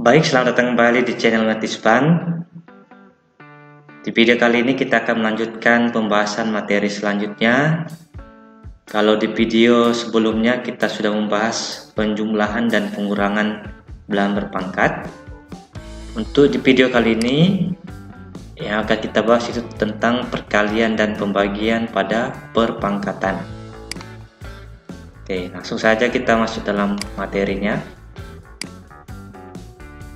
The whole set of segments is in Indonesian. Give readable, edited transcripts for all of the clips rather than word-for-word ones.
Baik, selamat datang kembali di channel Matispan. Di video kali ini kita akan melanjutkan pembahasan materi selanjutnya. Kalau di video sebelumnya kita sudah membahas penjumlahan dan pengurangan bilangan berpangkat. Untuk di video kali ini yang akan kita bahas itu tentang perkalian dan pembagian pada perpangkatan. Oke, langsung saja kita masuk dalam materinya.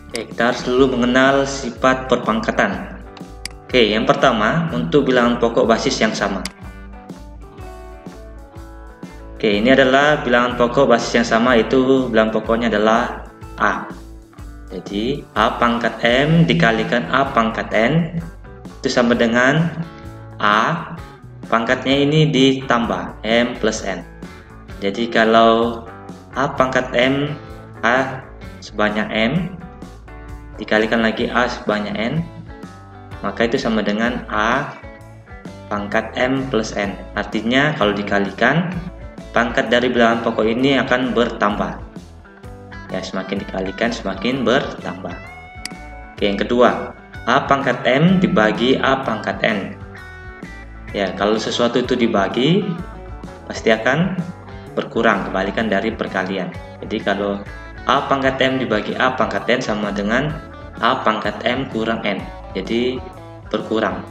Oke, kita harus dulu mengenal sifat perpangkatan. Oke, yang pertama untuk bilangan pokok basis yang sama. Oke, ini adalah bilangan pokok basis yang sama, itu bilangan pokoknya adalah A. Jadi A pangkat M dikalikan A pangkat N itu sama dengan A pangkatnya ini ditambah M plus N. Jadi kalau A pangkat M, A sebanyak M dikalikan lagi A sebanyak N, maka itu sama dengan A pangkat M plus N. Artinya kalau dikalikan, pangkat dari bilangan pokok ini akan bertambah. Ya, semakin dikalikan semakin bertambah. Oke, yang kedua, A pangkat M dibagi A pangkat N. Ya, kalau sesuatu itu dibagi, pasti akan berkurang, kebalikan dari perkalian. Jadi kalau A pangkat M dibagi A pangkat N sama dengan A pangkat M kurang N. Jadi berkurang.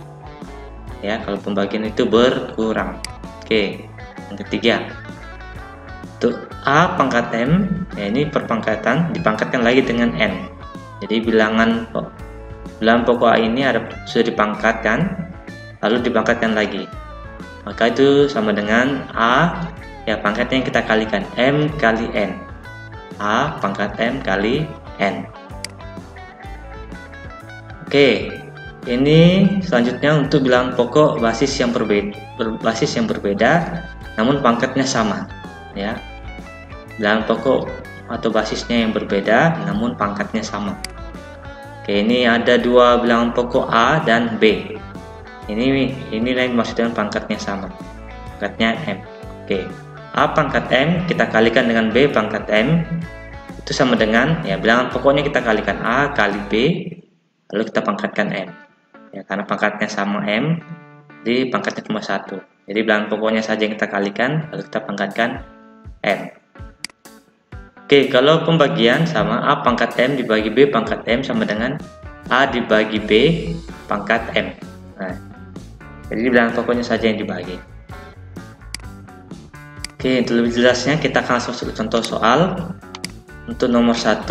Ya, kalau pembagian itu berkurang. Oke, yang ketiga, untuk A pangkat M, ya ini perpangkatan dipangkatkan lagi dengan N. Jadi bilangan pokok A ini sudah dipangkatkan, lalu dipangkatkan lagi. Maka itu sama dengan A, ya pangkatnya yang kita kalikan, M kali N. A pangkat M kali N. Oke, ini selanjutnya untuk bilangan pokok basis yang berbeda, namun pangkatnya sama. Ya, bilangan pokok atau basisnya yang berbeda, namun pangkatnya sama. Oke, ini ada dua bilangan pokok A dan B. Ini lain maksudnya pangkatnya sama, pangkatnya M. Oke, A pangkat M kita kalikan dengan B pangkat M, itu sama dengan, ya bilangan pokoknya kita kalikan A kali B, lalu kita pangkatkan M. Ya, karena pangkatnya sama M, jadi pangkatnya cuma satu. Jadi bilangan pokoknya saja yang kita kalikan, lalu kita pangkatkan M. Oke, kalau pembagian sama A pangkat M dibagi B pangkat M sama dengan A dibagi B pangkat M. Nah, jadi bilangan pokoknya saja yang dibagi. Oke, untuk lebih jelasnya kita akan langsung masuk ke contoh soal. Untuk nomor 1,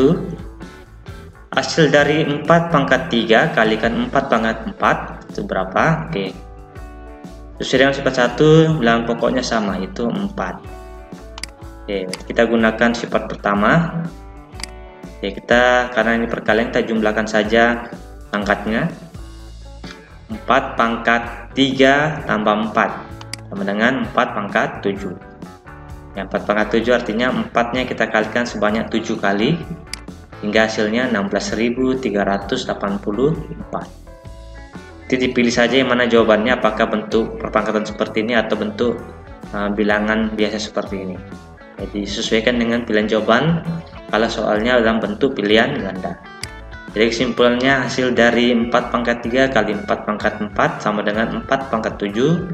hasil dari 4 pangkat 3 kalikan 4 pangkat 4 itu berapa? Oke, sesuai dengan sifat 1, bilangan pokoknya sama, itu 4. Oke, kita gunakan sifat pertama. Oke, karena ini perkalian, kita jumlahkan saja pangkatnya. 4 pangkat 3 tambah 4 sama dengan 4 pangkat 7. Yang 4 pangkat 7 artinya 4-nya kita kalikan sebanyak 7 kali hingga hasilnya 16.384. Jadi dipilih saja yang mana jawabannya, apakah bentuk perpangkatan seperti ini atau bentuk bilangan biasa seperti ini. Jadi disesuaikan dengan pilihan jawaban kalau soalnya dalam bentuk pilihan ganda. Jadi kesimpulannya, hasil dari 4 pangkat 3 kali 4 pangkat 4 sama dengan 4 pangkat 7,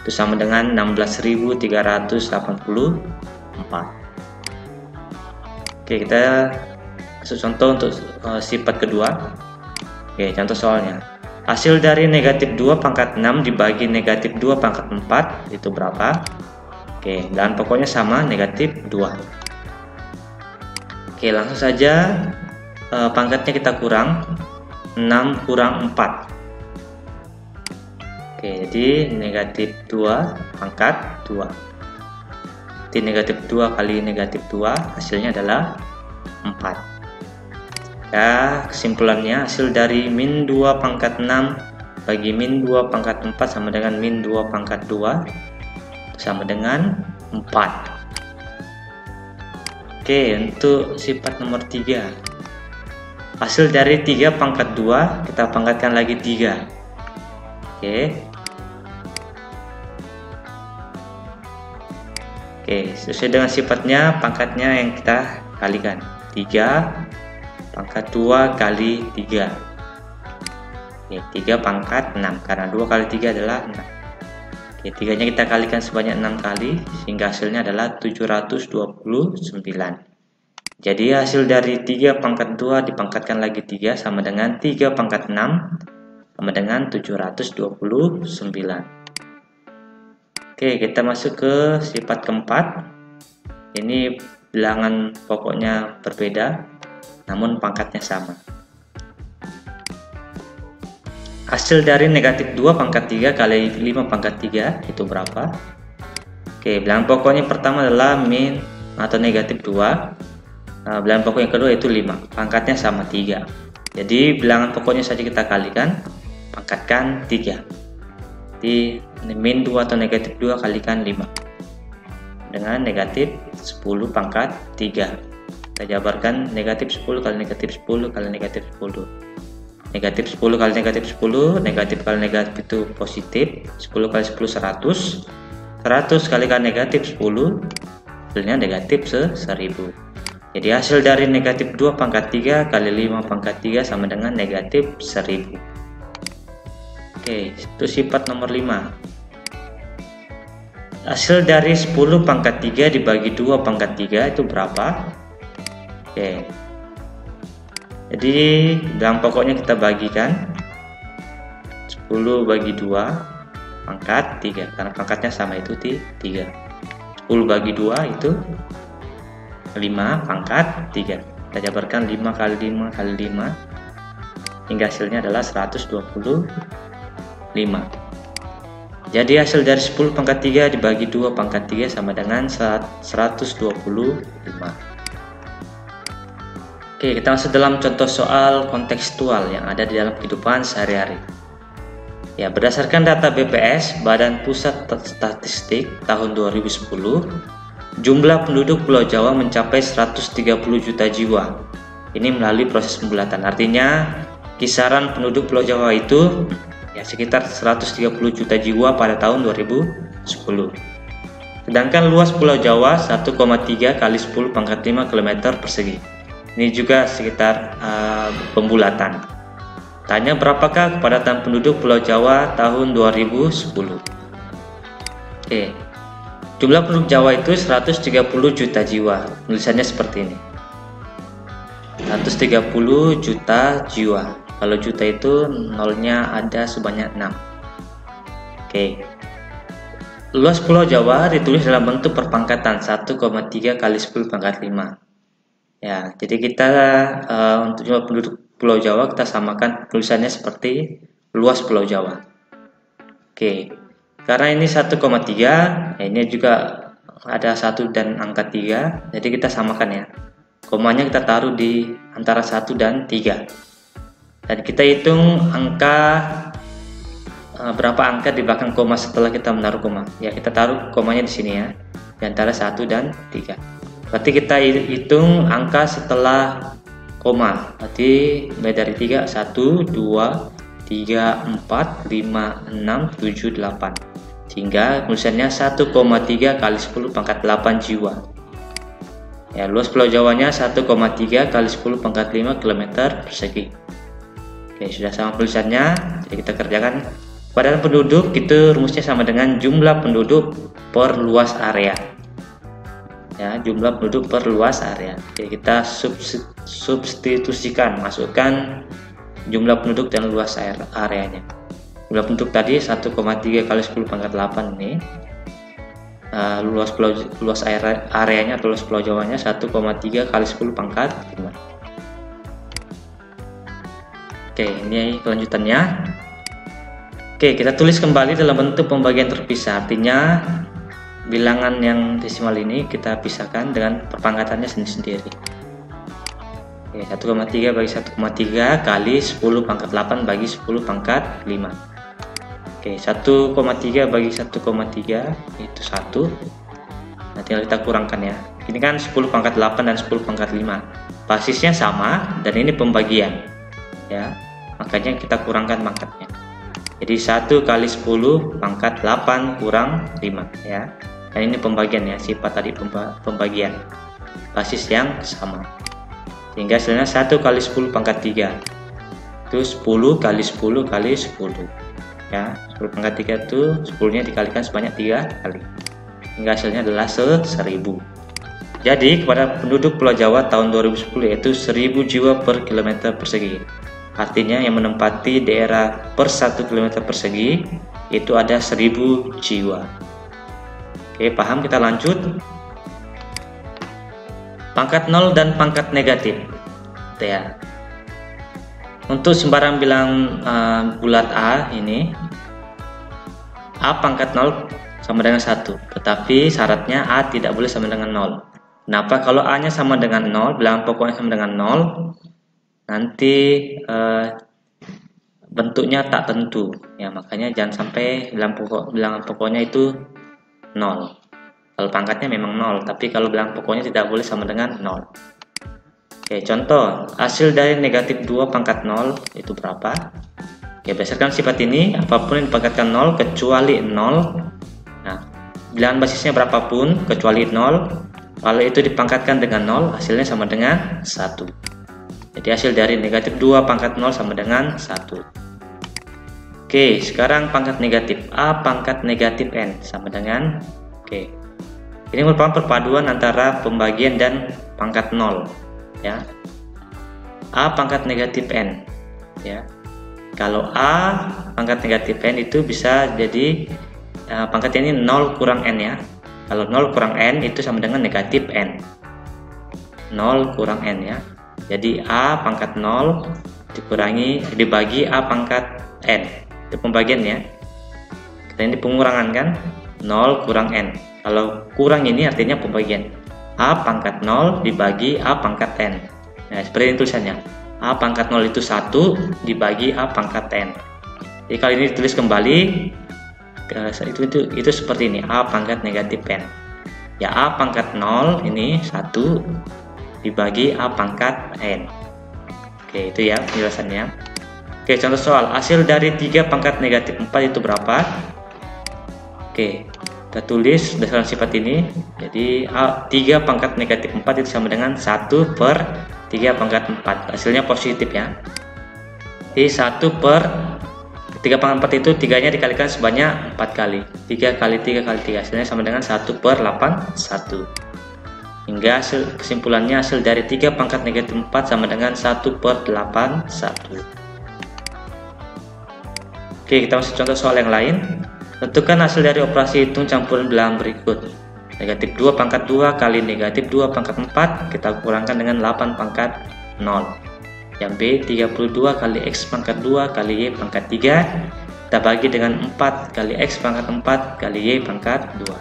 itu sama dengan 16.384. Oke, kita masuk contoh untuk sifat kedua. Oke, contoh soalnya, hasil dari negatif 2 pangkat 6 dibagi negatif 2 pangkat 4 itu berapa? Oke, dan pokoknya sama, negatif 2. Oke, langsung saja pangkatnya kita kurang, 6 kurang 4. Oke, jadi negatif 2 pangkat 2. Jadi negatif 2 kali negatif 2 hasilnya adalah 4. Ya, kesimpulannya hasil dari min 2 pangkat 6 bagi min 2 pangkat 4 sama dengan min 2 pangkat 2 sama dengan 4. Oke, untuk sifat nomor 3, hasil dari 3 pangkat 2 kita pangkatkan lagi 3. Oke, sesuai dengan sifatnya pangkatnya yang kita kalikan, 3 pangkat 2 kali 3. Oke, 3 pangkat 6, karena 2 kali 3 adalah 6. Oke, 3-nya kita kalikan sebanyak 6 kali, sehingga hasilnya adalah 729. Jadi hasil dari 3 pangkat 2 dipangkatkan lagi 3 sama dengan 3 pangkat 6 sama dengan 729. Oke, kita masuk ke sifat keempat. Ini bilangan pokoknya berbeda, namun pangkatnya sama. Hasil dari negatif 2 pangkat 3 kali 5 pangkat 3 itu berapa? Oke, bilangan pokoknya pertama adalah min atau negatif 2. Bilangan pokok yang kedua itu 5, pangkatnya sama 3. Jadi bilangan pokoknya saja kita kalikan, pangkatkan 3. Di min 2 atau negatif 2 kalikan 5 dengan negatif 10 pangkat 3. Kita jabarkan negatif 10 kali negatif 10 kali negatif 10. Negatif 10 kali negatif 10, negatif kali negatif itu positif. 10 kali 10 100. 100 kalikan negatif 10, hasilnya negatif 1000. Jadi hasil dari negatif 2 pangkat 3 kali 5 pangkat 3 sama dengan negatif 1000. Oke, itu sifat nomor 5. Hasil dari 10 pangkat 3 dibagi 2 pangkat 3 itu berapa? Oke. Jadi dalam pokoknya kita bagikan 10 bagi 2 pangkat 3, karena pangkatnya sama itu 3. 10 bagi 2 itu 5 pangkat 3. Kita jabarkan 5 kali 5 kali 5 hingga hasilnya adalah 125. Jadi hasil dari 10 pangkat 3 dibagi 2 pangkat 3 sama dengan 125. Oke, kita masuk dalam contoh soal kontekstual yang ada di dalam kehidupan sehari-hari. Ya, berdasarkan data BPS, Badan Pusat Statistik tahun 2010, jumlah penduduk Pulau Jawa mencapai 130 juta jiwa. Ini melalui proses pembulatan. Artinya, kisaran penduduk Pulau Jawa itu ya sekitar 130 juta jiwa pada tahun 2010. Sedangkan luas Pulau Jawa 1,3 kali 10 pangkat 5 km persegi. Ini juga sekitar pembulatan. Tanya berapakah kepadatan penduduk Pulau Jawa tahun 2010? Oke. Jumlah penduduk Jawa itu 130 juta jiwa. Tulisannya seperti ini. 130 juta jiwa. Kalau juta itu nolnya ada sebanyak 6. Oke. Luas Pulau Jawa ditulis dalam bentuk perpangkatan 1,3 kali 10 pangkat 5. Ya, jadi kita untuk jumlah penduduk Pulau Jawa kita samakan tulisannya seperti luas Pulau Jawa. Oke. Karena ini 1,3, ini juga ada 1 dan angka 3, jadi kita samakan ya. Komanya kita taruh di antara 1 dan 3. Dan kita hitung angka berapa angka di belakang koma setelah kita menaruh koma. Ya, kita taruh komanya di sini ya, di antara 1 dan 3. Berarti kita hitung angka setelah koma. Berarti mulai dari 3, 1, 2, 3, 4, 5, 6, 7, 8. Sehingga tulisannya 1,3 kali 10 pangkat 8 jiwa. Ya, luas Pulau Jawanya 1,3 kali 10 pangkat 5 km persegi. Oke, sudah sama tulisannya. Jadi kita kerjakan. Padan penduduk itu rumusnya sama dengan jumlah penduduk per luas area. Ya, jumlah penduduk per luas area. Oke, kita substitusikan, masukkan jumlah penduduk dan luas areanya. Jumlah penduduk tadi 1,3 kali 10 pangkat 8 ini. Luas areanya atau luas Pulau Jawanya 1,3 kali 10 pangkat 5. Oke, ini kelanjutannya. Oke, kita tulis kembali dalam bentuk pembagian terpisah. Artinya bilangan yang desimal ini kita pisahkan dengan perpangkatannya sendiri-sendiri. Oke, 1,3 bagi 1,3 kali 10 pangkat 8 bagi 10 pangkat 5. Oke, 1,3 bagi 1,3 itu 1. Nah, tinggal kita kurangkan ya. Ini kan 10 pangkat 8 dan 10 pangkat 5. Basisnya sama dan ini pembagian. Ya, makanya kita kurangkan pangkatnya. Jadi 1 kali 10 pangkat 8 kurang 5 ya. Dan ini pembagian ya, sifat tadi pembagian. Basis yang sama. sehingga hasilnya 1 kali 10 pangkat 3 itu 10 kali 10 kali 10 ya. 10 pangkat 3 itu 10 nya dikalikan sebanyak 3 kali hingga hasilnya adalah 1000. Jadi kepada penduduk Pulau Jawa tahun 2010 yaitu 1000 jiwa per kilometer persegi. Artinya yang menempati daerah per 1 km persegi itu ada 1000 jiwa. Oke, paham? Kita lanjut. Pangkat 0 dan pangkat negatif. Ya. Untuk sembarang bilang bulat A ini, A pangkat 0 sama dengan 1. Tetapi syaratnya A tidak boleh sama dengan 0. Kenapa? Kalau A-nya sama dengan 0, bilangan pokoknya sama dengan 0, nanti bentuknya tak tentu. Ya, makanya jangan sampai bilangan pokoknya itu 0. Kalau pangkatnya memang 0, tapi kalau bilangan pokoknya tidak boleh sama dengan 0. Oke, contoh, hasil dari negatif 2 pangkat 0 itu berapa? Oke, berdasarkan sifat ini, apapun yang dipangkatkan 0 kecuali 0. Nah, bilangan basisnya berapapun kecuali 0, kalau itu dipangkatkan dengan 0, hasilnya sama dengan 1. Jadi hasil dari negatif 2 pangkat 0 sama dengan 1. Oke, sekarang pangkat negatif A pangkat negatif N sama dengan, oke, ini merupakan perpaduan antara pembagian dan pangkat 0 ya. A pangkat negatif N ya. Kalau A pangkat negatif N itu bisa jadi pangkatnya ini 0 kurang N ya. Kalau 0 kurang N itu sama dengan negatif N. 0 kurang N ya. Jadi A pangkat 0 dibagi A pangkat N. Itu pembagian ya. Kita ini pengurangan kan. 0 kurang N. Kalau kurang ini artinya pembagian. A pangkat 0 dibagi A pangkat N. Nah, seperti ini tulisannya. A pangkat 0 itu 1 dibagi A pangkat N. Jadi kali ini ditulis kembali. Itu seperti ini. A pangkat negatif N. Ya, A pangkat 0 ini 1 dibagi A pangkat N. Oke, itu ya penjelasannya. Oke, contoh soal. Hasil dari 3 pangkat negatif 4 itu berapa? Oke, kita tulis berdasarkan sifat ini. Jadi 3 pangkat negatif 4 itu sama dengan 1 per 3 pangkat 4. Hasilnya positif ya. Jadi 1 per 3 pangkat 4 itu 3 nya dikalikan sebanyak 4 kali. 3 kali 3 kali 3 hasilnya sama dengan 1 per 81. Hingga kesimpulannya hasil dari 3 pangkat negatif 4 sama dengan 1 per 81. Oke, kita masuk contoh soal yang lain. Tentukan hasil dari operasi hitung campuran bilangan berikut. Negatif 2 pangkat 2 kali negatif 2 pangkat 4 kita kurangkan dengan 8 pangkat 0. Yang B 32 kali X pangkat 2 kali Y pangkat 3 kita bagi dengan 4 kali X pangkat 4 kali Y pangkat 2.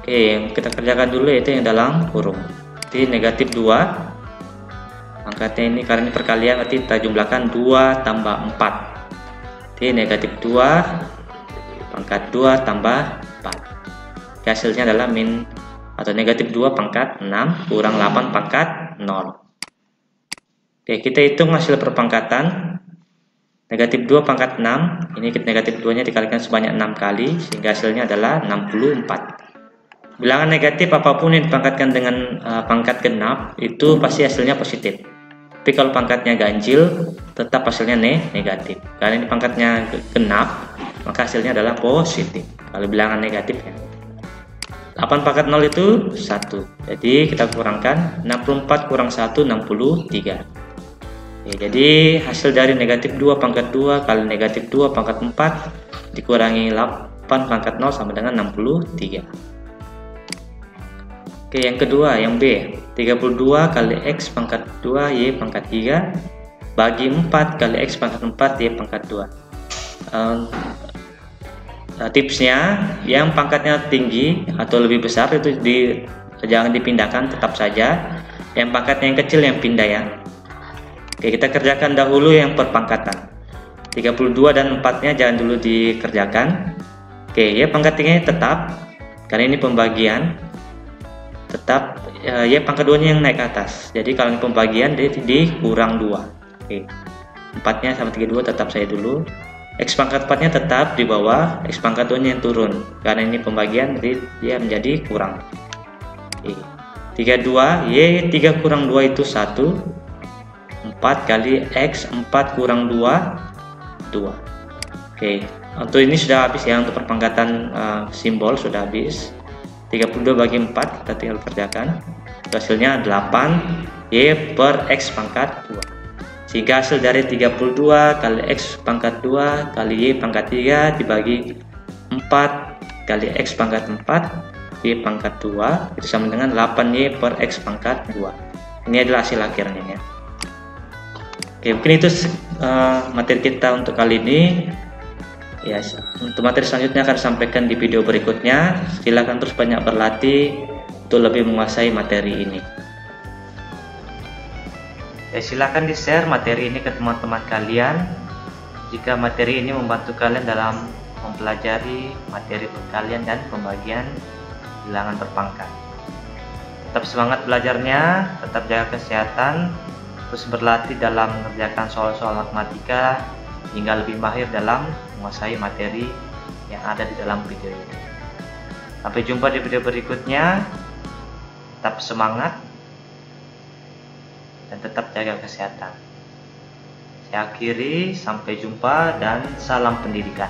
Oke, yang kita kerjakan dulu yaitu yang dalam kurung. Jadi negatif 2 pangkatnya ini karena ini perkalian, berarti kita jumlahkan 2 tambah 4. Jadi negatif 2 pangkat 2 tambah 4. Hasilnya adalah negatif 2 pangkat 6 kurang 8 pangkat 0. Oke, kita hitung hasil perpangkatan. Negatif 2 pangkat 6, ini negatif 2 nya dikalikan sebanyak 6 kali sehingga hasilnya adalah 64. Bilangan negatif apapun yang dipangkatkan dengan pangkat genap itu pasti hasilnya positif. Tapi kalau pangkatnya ganjil tetap hasilnya negatif. Karena ini pangkatnya genap, maka hasilnya adalah positif. Kalau bilangan negatif ya. 8 pangkat 0 itu 1. Jadi kita kurangkan 64 kurang 1 63. Ya, jadi hasil dari negatif 2 pangkat 2 kali negatif 2 pangkat 4 dikurangi 8 pangkat 0 sama dengan 63. Oke, yang kedua, yang B 32 kali X pangkat 2 Y pangkat 3 bagi 4 kali X pangkat 4 Y pangkat 2. Tipsnya, yang pangkatnya tinggi atau lebih besar itu jangan dipindahkan, tetap saja. Yang pangkatnya yang kecil yang pindah ya. Oke, kita kerjakan dahulu yang perpangkatan. 32 dan 4 nya jangan dulu dikerjakan. Oke, ya pangkat tingginya tetap karena ini pembagian. Tetap ya pangkat 2 nya yang naik ke atas. Jadi kalau ini pembagian dia dikurang 2. Oke. 4 nya sama 32 tetap saya dulu. X pangkat 4 nya tetap di bawah, X pangkat 2 nya yang turun. Karena ini pembagian jadi dia menjadi kurang. Oke. 32, Y 3 kurang 2 itu 1. 4 kali X 4 kurang 2, 2. Oke, untuk ini sudah habis ya, untuk perpangkatan simbol sudah habis. 32 bagi 4 kita tinggal kerjakan. Hasilnya 8 Y per X pangkat 2. Sehingga hasil dari 32 kali X pangkat 2 kali Y pangkat 3 dibagi 4 kali X pangkat 4 Y pangkat 2 itu sama dengan 8Y per X pangkat 2. Ini adalah hasil akhirnya ya. Oke, mungkin itu materi kita untuk kali ini. Ya, untuk materi selanjutnya akan disampaikan di video berikutnya. Silakan terus banyak berlatih untuk lebih menguasai materi ini. Ya, silakan di-share materi ini ke teman-teman kalian jika materi ini membantu kalian dalam mempelajari materi perkalian dan pembagian bilangan berpangkat. Tetap semangat belajarnya, tetap jaga kesehatan, terus berlatih dalam mengerjakan soal-soal matematika hingga lebih mahir dalam menguasai materi yang ada di dalam video ini. Sampai jumpa di video berikutnya. Tetap semangat dan tetap jaga kesehatan. Saya akhiri, sampai jumpa dan salam pendidikan.